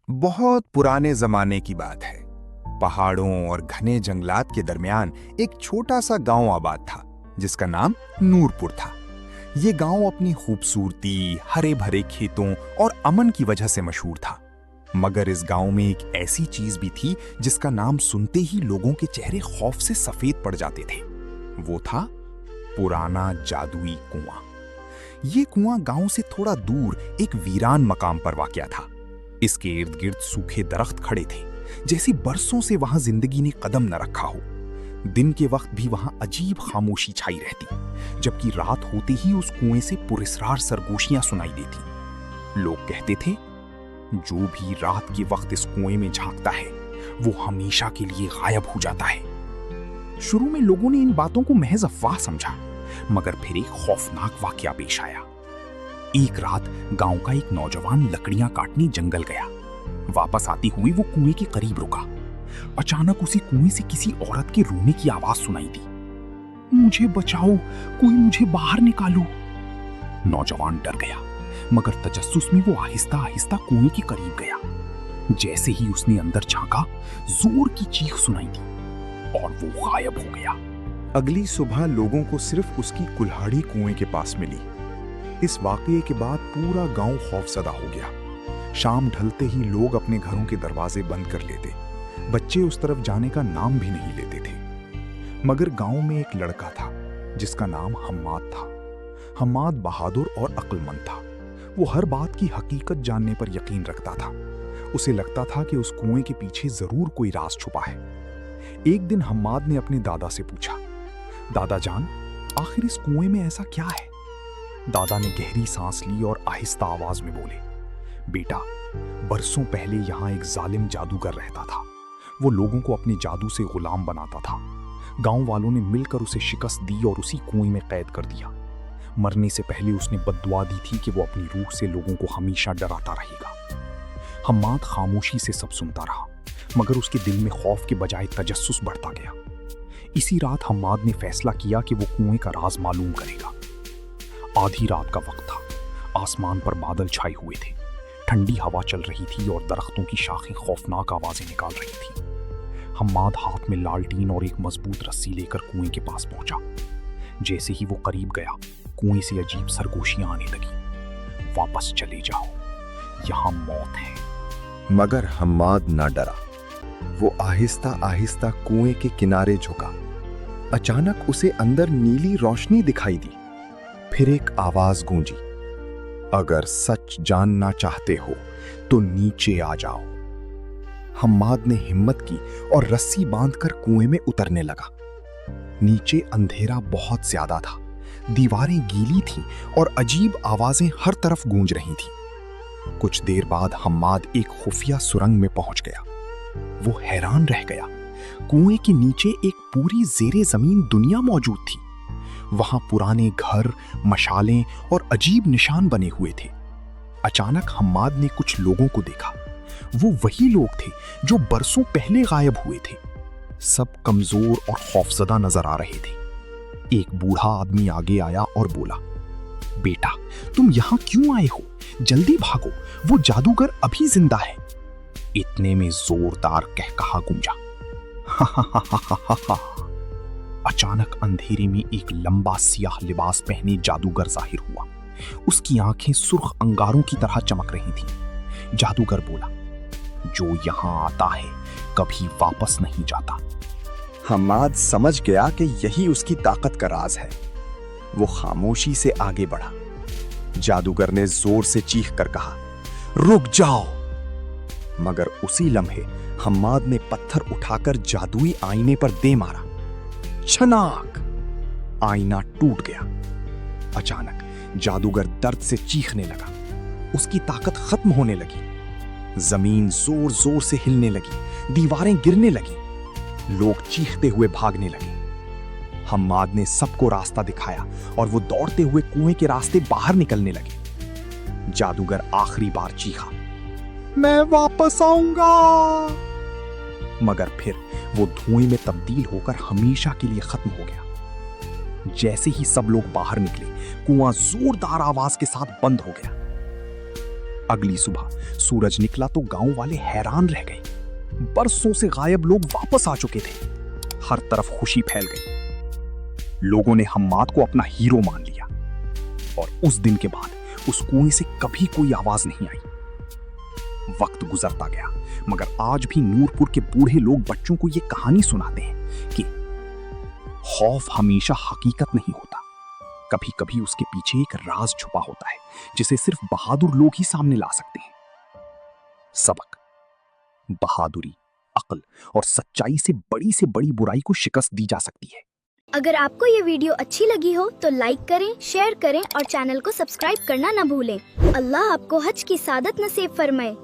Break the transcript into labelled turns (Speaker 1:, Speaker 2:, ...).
Speaker 1: बहुत पुराने जमाने की बात है। पहाड़ों और घने जंगलात के दरमियान एक छोटा सा गांव आबाद था जिसका नाम नूरपुर था। ये गांव अपनी खूबसूरती, हरे भरे खेतों और अमन की वजह से मशहूर था। मगर इस गांव में एक ऐसी चीज भी थी जिसका नाम सुनते ही लोगों के चेहरे खौफ से सफेद पड़ जाते थे। वो था पुराना जादुई कुआं। ये कुआं गांव से थोड़ा दूर एक वीरान मकाम पर वाक़या था। इसके इर्द गिर्द सूखे दरख्त खड़े थे, जैसे बरसों से वहां जिंदगी ने कदम न रखा हो। दिन के वक्त भी वहां अजीब खामोशी छाई रहती, जबकि रात होते ही उस कुएं से पुरस्रार सरगोशियां सुनाई देती। लोग कहते थे, जो भी रात के वक्त इस कुएं में झांकता है वो हमेशा के लिए गायब हो जाता है। शुरू में लोगों ने इन बातों को महज अफवाह समझा, मगर फिर एक खौफनाक वाकया पेश आया। एक रात गांव का एक नौजवान लकड़ियां काटने जंगल गया। वापस आते हुए वो कुएं के करीब रुका। अचानक उसे कुएं से किसी औरत के रोने की आवाज सुनाई दी। मुझे बचाओ, कोई मुझे बाहर निकालो। नौजवान डर गया, मगर तजस्सुस में वो आहिस्ता आहिस्ता कुएं के करीब गया। जैसे ही उसने अंदर झांका, जोर की चीख सुनाई दी और वो गायब हो गया।
Speaker 2: अगली सुबह लोगों को सिर्फ उसकी कुल्हाड़ी कुएं के पास मिली। इस वाकये के बाद पूरा गांव खौफजदा हो गया। शाम ढलते ही लोग अपने घरों के दरवाजे बंद कर लेते। बच्चे उस तरफ जाने का नाम भी नहीं लेते थे। मगर गांव में एक लड़का था जिसका नाम हम्माद था। हम्माद बहादुर और अक्लमंद था। वो हर बात की हकीकत जानने पर यकीन रखता था। उसे लगता था कि उस कुएं के पीछे जरूर कोई राज छुपा है। एक दिन हम्माद ने अपने दादा से पूछा, दादा जान, आखिर इस कुएं में ऐसा क्या है? दादा ने गहरी सांस ली और आहिस्ता आवाज में बोले, बेटा, बरसों पहले यहां एक जालिम जादूगर रहता था। वो लोगों को अपने जादू से गुलाम बनाता था। गांव वालों ने मिलकर उसे शिकस्त दी और उसी कुएं में कैद कर दिया। मरने से पहले उसने बद्दुआ दी थी कि वो अपनी रूह से लोगों को हमेशा डराता रहेगा। हम्माद खामोशी से सब सुनता रहा, मगर उसके दिल में खौफ के बजाय तजस्सुस बढ़ता गया। इसी रात हम्माद ने फैसला किया कि वो कुएं का राज मालूम करेगा। आधी रात का वक्त था। आसमान पर बादल छाए हुए थे। ठंडी हवा चल रही थी और दरख्तों की शाखें खौफनाक आवाजें निकाल रही थी। हम्माद हाथ में लालटीन और एक मजबूत रस्सी लेकर कुएं के पास पहुंचा। जैसे ही वो करीब गया, कुएं से अजीब सरगोशियां आने लगी। वापस चले जाओ, यहां मौत है। मगर हम्माद ना डरा। वो आहिस्ता आहिस्ता कुएं के किनारे झुका। अचानक उसे अंदर नीली रोशनी दिखाई दी। फिर एक आवाज गूंजी, अगर सच जानना चाहते हो तो नीचे आ जाओ। हम्माद ने हिम्मत की और रस्सी बांधकर कुएं में उतरने लगा। नीचे अंधेरा बहुत ज्यादा था। दीवारें गीली थीं और अजीब आवाजें हर तरफ गूंज रही थीं। कुछ देर बाद हम्माद एक खुफिया सुरंग में पहुंच गया। वो हैरान रह गया। कुएं के नीचे एक पूरी जेरे जमीन दुनिया मौजूद थी। वहां पुराने घर, मशालें और अजीब निशान बने हुए थे। अचानक हम्माद ने कुछ लोगों को देखा। वो वही लोग थे जो बरसों पहले गायब हुए थे। सब कमजोर और खौफजदा नजर आ रहे थे। एक बूढ़ा आदमी आगे आया और बोला, बेटा, तुम यहां क्यों आए हो? जल्दी भागो, वो जादूगर अभी जिंदा है। इतने में जोरदार कहकहा गूंजा। अचानक अंधेरे में एक लंबा सियाह लिबास पहने जादूगर जाहिर हुआ। उसकी आंखें सुर्ख अंगारों की तरह चमक रही थीं। जादूगर बोला, जो यहां आता है कभी वापस नहीं जाता।
Speaker 3: हम्माद समझ गया कि यही उसकी ताकत का राज है। वो खामोशी से आगे बढ़ा। जादूगर ने जोर से चीख कर कहा, रुक जाओ। मगर उसी लम्हे हम्माद ने पत्थर उठाकर जादुई आईने पर दे मारा। छनाक! आईना टूट गया। अचानक जादूगर दर्द से चीखने लगा। उसकी ताकत खत्म होने लगी। जमीन जोर जोर से हिलने लगी, दीवारें गिरने लगी। लोग चीखते हुए भागने लगे। हम्माद ने सबको रास्ता दिखाया और वो दौड़ते हुए कुएं के रास्ते बाहर निकलने लगे। जादूगर आखिरी बार चीखा, मैं वापस आऊंगा। मगर फिर वो धुएं में तब्दील होकर हमेशा के लिए खत्म हो गया। जैसे ही सब लोग बाहर निकले, कुआं जोरदार आवाज के साथ बंद हो गया। अगली सुबह सूरज निकला तो गांव वाले हैरान रह गए। बरसों से गायब लोग वापस आ चुके थे। हर तरफ खुशी फैल गई। लोगों ने हम्माद को अपना हीरो मान लिया और उस दिन के बाद उस कुएं से कभी कोई आवाज नहीं आई। वक्त गुजरता गया, मगर आज भी नूरपुर के बूढ़े लोग बच्चों को यह कहानी सुनाते हैं कि खौफ हमेशा हकीकत नहीं होता। कभी कभी उसके पीछे एक राज छुपा होता है जिसे सिर्फ बहादुर लोग ही सामने ला सकते हैं। सबक: बहादुरी, अक्ल और सच्चाई से बड़ी बुराई को शिकस्त दी जा सकती है।
Speaker 4: अगर आपको ये वीडियो अच्छी लगी हो तो लाइक करें, शेयर करें और चैनल को सब्सक्राइब करना न भूलें। अल्लाह आपको हज की सादत नसीब फरमाए।